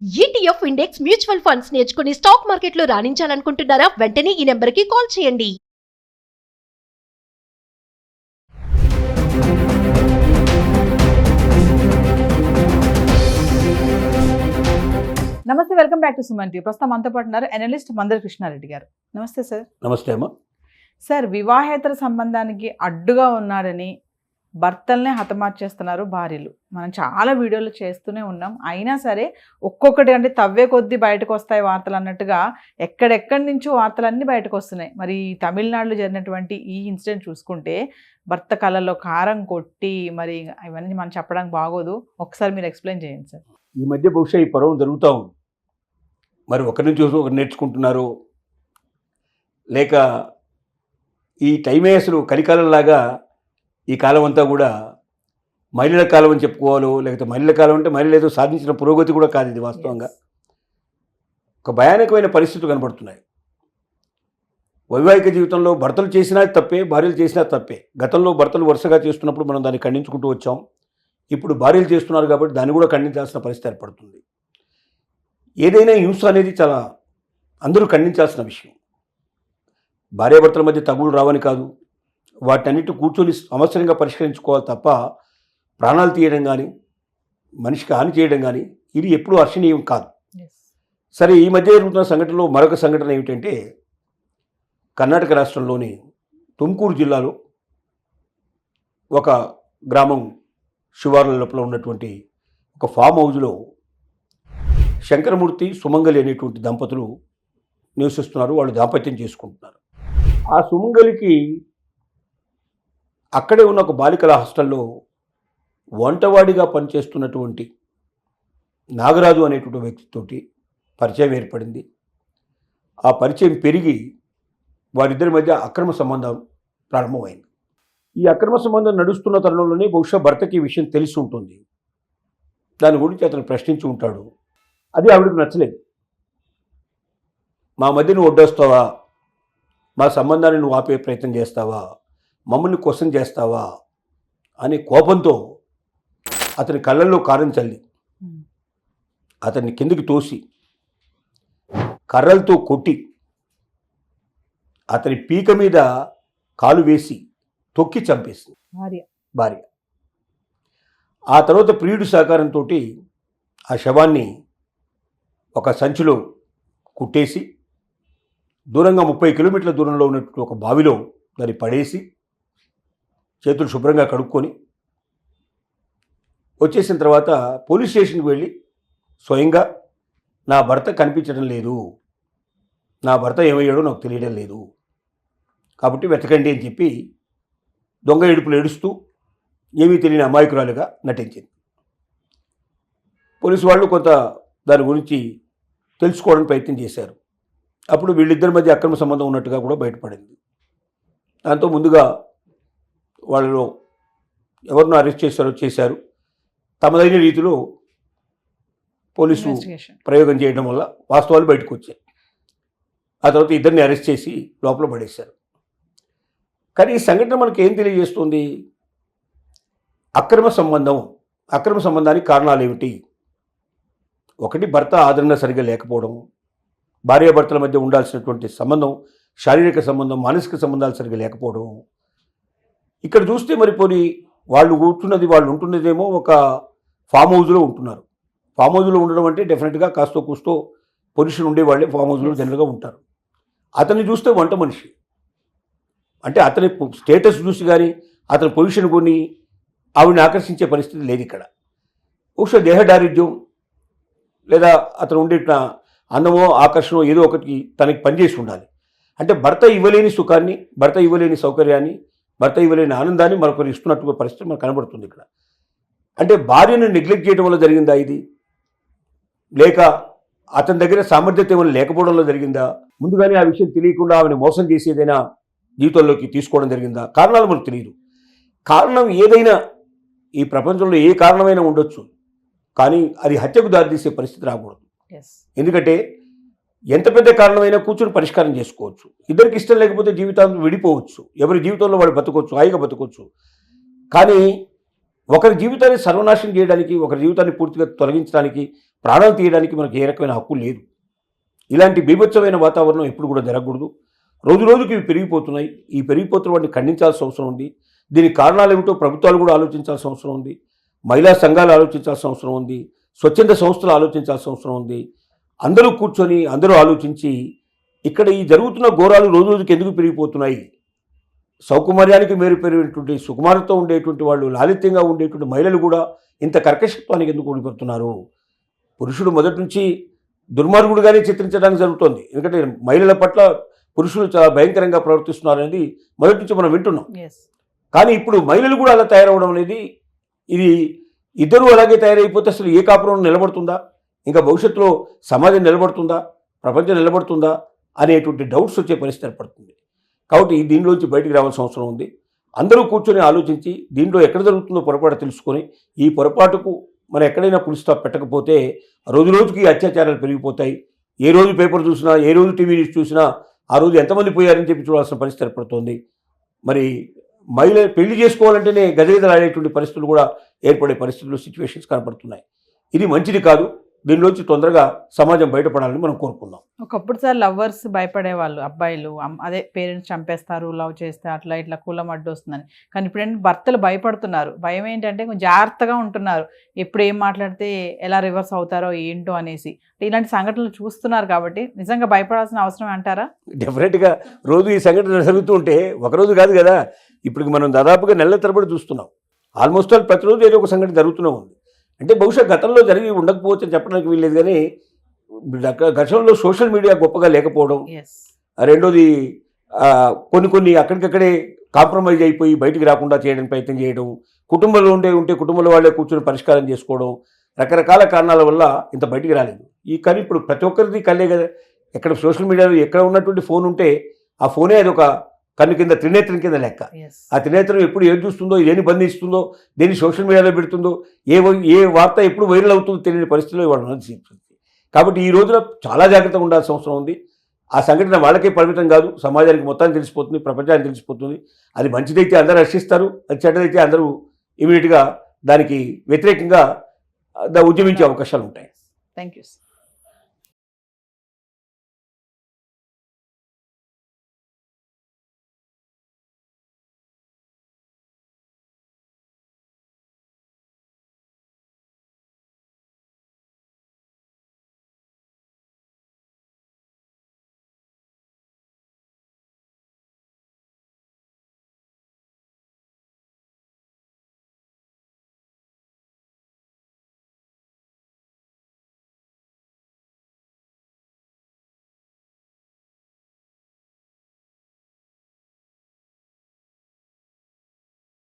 ETF index mutual funds నేర్చుకుని stock మార్కెట్లో రాణించాలనుకుంటున్నారా? వెంటనే ఈ నెంబర్కి కాల్ చేయండి. నమస్తే, welcome back to Suman TV. ప్రస్తుతం మనతో పాటు ఉన్నారు అనలిస్ట్ మందరి కృష్ణారెడ్డి గారు. నమస్తే సార్. నమస్తే అమ్మ. సార్, వివాహేతర సంబంధానికి అడ్డుగా ఉన్నాడని భర్తల్నే హతమార్చేస్తున్నారు భార్యలు. మనం చాలా వీడియోలు చేస్తూనే ఉన్నాం. అయినా సరే ఒక్కొక్కటి అంటే తవ్వే కొద్దీ బయటకు వస్తాయి వార్తలు అన్నట్టుగా ఎక్కడెక్కడి నుంచో వార్తలన్నీ బయటకు వస్తున్నాయి. మరి తమిళనాడులో జరిగినటువంటి ఈ ఇన్సిడెంట్ చూసుకుంటే భర్త కళ్ళల్లో కారం కొట్టి మరి ఇవన్నీ మనం చెప్పడానికి బాగోదు. ఒకసారి మీరు ఎక్స్ప్లెయిన్ చేయండి సార్. ఈ మధ్య బహుశా ఈ పర్వం జరుగుతూ ఉంది. మరి ఒకరి నుంచి ఒకరు నేర్చుకుంటున్నారు, లేక ఈ టైమే అసలు కలికాలంలాగా ఈ కాలం అంతా కూడా మహిళల కాలం అని చెప్పుకోవాలో, లేకపోతే మహిళల కాలం అంటే మహిళలు ఏదో సాధించిన పురోగతి కూడా కాదు ఇది. వాస్తవంగా ఒక భయానకమైన పరిస్థితులు కనబడుతున్నాయి. వైవాహిక జీవితంలో భర్తలు చేసినా తప్పే, భార్యలు చేసినా తప్పే. గతంలో భర్తలు వరుసగా చేస్తున్నప్పుడు మనం దాన్ని ఖండించుకుంటూ వచ్చాం. ఇప్పుడు భార్యలు చేస్తున్నారు కాబట్టి దాన్ని కూడా ఖండించాల్సిన పరిస్థితి ఏర్పడుతుంది. ఏదైనా హింస అనేది చాలా అందరూ ఖండించాల్సిన విషయం. భార్యాభర్తల మధ్య తగులు రావని కాదు, వాటన్నిటి కూర్చొని అవసరంగా పరిష్కరించుకోవాలి తప్ప ప్రాణాలు తీయడం కానీ, మనిషికి హాని చేయడం కానీ ఇది ఎప్పుడూ హర్షణీయం కాదు. సరే, ఈ మధ్య జరుగుతున్న సంఘటనలో మరొక సంఘటన ఏమిటంటే, కర్ణాటక రాష్ట్రంలోని తుమ్కూరు జిల్లాలో ఒక గ్రామం శివార్ల లోపల ఉన్నటువంటి ఒక ఫామ్ హౌజ్లో శంకరమూర్తి, సుమంగలి అనేటువంటి దంపతులు నివసిస్తున్నారు. వాళ్ళు దాంపత్యం చేసుకుంటున్నారు. ఆ సుమంగలికి అక్కడే ఉన్న ఒక బాలికల హాస్టల్లో వంటవాడిగా పనిచేస్తున్నటువంటి నాగరాజు అనేటువంటి వ్యక్తితోటి పరిచయం ఏర్పడింది. ఆ పరిచయం పెరిగి వారిద్దరి మధ్య అక్రమ సంబంధం ప్రారంభమైంది. ఈ అక్రమ సంబంధం నడుస్తున్న తరుణంలోనే బహుశా భర్తకి ఈ విషయం తెలిసి ఉంటుంది. దాని గురించి అతను ప్రశ్నించి ఉంటాడు. అది ఆవిడకు నచ్చలేదు. మా మధ్య నువ్వు ఒడ్డొస్తావా, మా సంబంధాన్ని నువ్వు ఆపే ప్రయత్నం చేస్తావా, మమ్మల్ని క్వశ్చన్ చేస్తావా అనే కోపంతో అతని కళ్ళల్లో కారం చల్లి అతన్ని కిందికి తోసి కర్రలతో కొట్టి అతని పీక మీద కాలు వేసి తొక్కి చంపేసింది భార్య. ఆ తర్వాత ప్రియుడి సహకారంతో ఆ శవాన్ని ఒక సంచిలో కుట్టేసి దూరంగా 30 కిలోమీటర్ల దూరంలో ఉన్నటువంటి ఒక బావిలో దాన్ని పడేసి చేతులు శుభ్రంగా కడుక్కొని వచ్చేసిన తర్వాత పోలీస్ స్టేషన్కి వెళ్ళి స్వయంగా నా భర్త కనిపించడం లేదు, నా భర్త ఏమయ్యాడో నాకు తెలియడం లేదు, కాబట్టి వెతకండి అని చెప్పి దొంగ ఏడుపులు ఏడుస్తూ ఏమీ తెలియని అమాయకురాలుగా నటించింది. పోలీసు వాళ్ళు కొంత దాని గురించి తెలుసుకోవడానికి ప్రయత్నం చేశారు. అప్పుడు వీళ్ళిద్దరి మధ్య అక్రమ సంబంధం ఉన్నట్టుగా కూడా బయటపడింది. దాంతో ముందుగా వాళ్ళలో ఎవరినో అరెస్ట్ చేశారు. తమదైన రీతిలో పోలీసు ప్రయోగం చేయడం వల్ల వాస్తవాలు బయటకు వచ్చాయి. ఆ తర్వాత ఇద్దరిని అరెస్ట్ చేసి లోపల పడేశారు. కానీ ఈ సంఘటన మనకి ఏం తెలియజేస్తుంది? అక్రమ సంబంధానికి కారణాలు ఏమిటి? ఒకటి, భర్త ఆదరణ సరిగా లేకపోవడం, భార్యాభర్తల మధ్య ఉండాల్సినటువంటి సంబంధం, శారీరక సంబంధం, మానసిక సంబంధాలు సరిగా లేకపోవడం. ఇక్కడ చూస్తే మరి పోనీ వాళ్ళు ఉంటున్నదేమో ఒక ఫామ్ హౌజ్లో ఉంటున్నారు. ఫామ్ హౌజ్లో ఉండడం అంటే డెఫినెట్గా కాస్తో కూస్తో పొజిషన్ ఉండేవాళ్ళే ఫామ్ హౌజ్లో జనరల్గా ఉంటారు. అతన్ని చూస్తే వంట మనిషి అంటే అతని స్టేటస్ చూసి కానీ అతని పొజిషన్ కొని ఆవిడని ఆకర్షించే పరిస్థితి లేదు ఇక్కడ. బహుశా దేహదారిద్ర్యం లేదా అతను ఉండే అందమో ఆకర్షణో ఏదో ఒకటి తనకి పనిచేసి ఉండాలి. అంటే భర్త ఇవ్వలేని సుఖాన్ని, భర్త ఇవ్వలేని సౌకర్యాన్ని, భర్త ఇవ్వలేని ఆనందాన్ని మరొకరు ఇస్తున్నట్టు పరిస్థితి మనకు కనబడుతుంది ఇక్కడ. అంటే భార్యను నెగ్లెక్ట్ చేయడం వల్ల జరిగిందా ఇది, లేక అతని దగ్గర సామర్థ్యత ఏమైనా లేకపోవడంలో జరిగిందా, ముందుగానే ఆ విషయం తెలియకుండా ఆమెను మోసం చేసేదైనా జీవితంలోకి తీసుకోవడం జరిగిందా? కారణాలు మనకు తెలియదు. కారణం ఏదైనా ఈ ప్రపంచంలో ఏ కారణమైనా ఉండొచ్చు, కానీ అది హత్యకు దారితీసే పరిస్థితి రాకూడదు. ఎందుకంటే ఎంత పెద్ద కారణమైనా కూర్చొని పరిష్కారం చేసుకోవచ్చు. ఇద్దరికి ఇష్టం లేకపోతే జీవితాన్ని విడిపోవచ్చు, ఎవరి జీవితంలో వాళ్ళు బతకొచ్చు, హాయిగా బతకొచ్చు. కానీ ఒకరి జీవితాన్ని సర్వనాశనం చేయడానికి, ఒకరి జీవితాన్ని పూర్తిగా తొలగించడానికి ప్రాణాలు తీయడానికి మనకు ఏ రకమైన హక్కు లేదు. ఇలాంటి బీభత్సమైన వాతావరణం ఎప్పుడు కూడా జరగకూడదు. రోజు రోజుకి ఇవి పెరిగిపోతున్నాయి. ఈ పెరిగిపోతున్న వాటిని ఖండించాల్సిన అవసరం ఉంది. దీనికి కారణాలు ఏమిటో ప్రభుత్వాలు కూడా ఆలోచించాల్సిన అవసరం ఉంది. మహిళా సంఘాలు ఆలోచించాల్సిన అవసరం ఉంది. స్వచ్ఛంద సంస్థలు ఆలోచించాల్సిన అవసరం ఉంది. అందరూ కూర్చొని అందరూ ఆలోచించి ఇక్కడ ఈ జరుగుతున్న ఘోరాలు రోజు రోజుకి ఎందుకు పెరిగిపోతున్నాయి, సౌకుమార్యానికి మేరు పెరిగినటువంటి సుకుమారతో ఉండేటువంటి వాళ్ళు, లాలిత్యంగా ఉండేటువంటి మహిళలు కూడా ఇంత కర్కశత్వానికి ఎందుకు ఓడిపోతున్నారు? పురుషుడు మొదటి నుంచి దుర్మార్గుడుగానే చిత్రించడానికి జరుగుతోంది. ఎందుకంటే మహిళల పట్ల పురుషులు చాలా భయంకరంగా ప్రవర్తిస్తున్నారు అనేది మొదటి నుంచి మనం వింటున్నాం. కానీ ఇప్పుడు మహిళలు కూడా అలా తయారవడం అనేది, ఇది ఇద్దరు అలాగే తయారైపోతే అసలు ఏ కాపురం నిలబడుతుందా, ఇంకా భవిష్యత్తులో సమాజం నిలబడుతుందా, ప్రపంచం నిలబడుతుందా అనేటువంటి డౌట్స్ వచ్చే పరిస్థితి ఏర్పడుతుంది. కాబట్టి దీనిలోంచి బయటికి రావాల్సిన అవసరం ఉంది. అందరూ కూర్చొని ఆలోచించి దీంట్లో ఎక్కడ జరుగుతుందో పొరపాటు తెలుసుకొని ఈ పొరపాటుకు మనం ఎక్కడైనా ఫుల్ స్టాప్ పెట్టకపోతే రోజు రోజుకి అత్యాచారాలు పెరిగిపోతాయి. ఏ రోజు పేపర్ చూసినా, ఏ రోజు టీవీ న్యూస్ చూసినా ఆ రోజు ఎంతమంది పోయారని చెప్పి చూడాల్సిన పరిస్థితి ఏర్పడుతోంది. మరి మహిళ పెళ్లి చేసుకోవాలంటేనే గజగజలాడేటువంటి పరిస్థితులు కూడా ఏర్పడే పరిస్థితులు, సిచ్యువేషన్స్ కనపడుతున్నాయి. ఇది మంచిది కాదు. దీనిలోంచి తొందరగా సమాజం బయటపడాలని మనం కోరుకుందాం. ఒకప్పుడు సార్ లవ్వర్స్ భయపడేవాళ్ళు, అబ్బాయిలు అదే పేరెంట్స్ చంపేస్తారు, లవ్ చేస్తే అట్లా ఇట్లా కులం అడ్డు వస్తుందని. కానీ ఇప్పుడు ఏంటంటే భర్తలు భయపడుతున్నారు. భయం ఏంటంటే కొంచెం జాగ్రత్తగా ఉంటున్నారు, ఎప్పుడు ఏం మాట్లాడితే ఎలా రివర్స్ అవుతారో ఏంటో అనేసి. ఇలాంటి సంఘటనలు చూస్తున్నారు కాబట్టి నిజంగా భయపడాల్సిన అవసరం అంటారా? డెఫినెట్గా రోజు ఈ సంఘటన జరుగుతూ ఉంటే ఒకరోజు కాదు కదా, ఇప్పుడు మనం దాదాపుగా నెలల తరబడి చూస్తున్నాం. ఆల్మోస్ట్ ఆల్ ప్రతిరోజు ఏదో ఒక సంఘటన జరుగుతూనే ఉంది. అంటే బహుశా గతంలో జరిగి ఉండకపోవచ్చు అని చెప్పడానికి వీల్లేదు. కానీ గతంలో సోషల్ మీడియా గొప్పగా లేకపోవడం, రెండోది కొన్ని అక్కడికక్కడే కాంప్రమైజ్ అయిపోయి బయటికి రాకుండా చేయడానికి ప్రయత్నం చేయడం, కుటుంబంలో ఉంటే కుటుంబంలో వాళ్ళే కూర్చొని పరిష్కారం చేసుకోవడం, రకరకాల కారణాల వల్ల ఇంత బయటికి రాలేదు. కానీ ఇప్పుడు ప్రతి ఒక్కరిది కళ్ళే కదా. ఎక్కడ సోషల్ మీడియాలో ఎక్కడ ఉన్నటువంటి ఫోన్ ఉంటే ఆ ఫోనే అది ఒక కన్ను కింద, త్రినేత్రం కింద లెక్క. ఆ త్రినేత్రం ఎప్పుడు ఏం చూస్తుందో, దేని బంధిస్తుందో, దేని సోషల్ మీడియాలో పెడుతుందో, ఏ వార్త ఎప్పుడు వైరల్ అవుతుందో తెలియని పరిస్థితిలో ఇవాళ ఉన్నది. కాబట్టి ఈ రోజున చాలా జాగ్రత్తగా ఉండాల్సిన అవసరం ఉంది. ఆ సంఘటన వాళ్ళకే పరిమితం కాదు, సమాజానికి మొత్తానికి తెలిసిపోతుంది, ప్రపంచానికి తెలిసిపోతుంది. అది మంచిదైతే అందరూ హర్షిస్తారు, అది చెడ్డదైతే అందరూ ఇమీడియట్గా దానికి వ్యతిరేకంగా ఉద్యమించే అవకాశాలు ఉంటాయి. Thank you.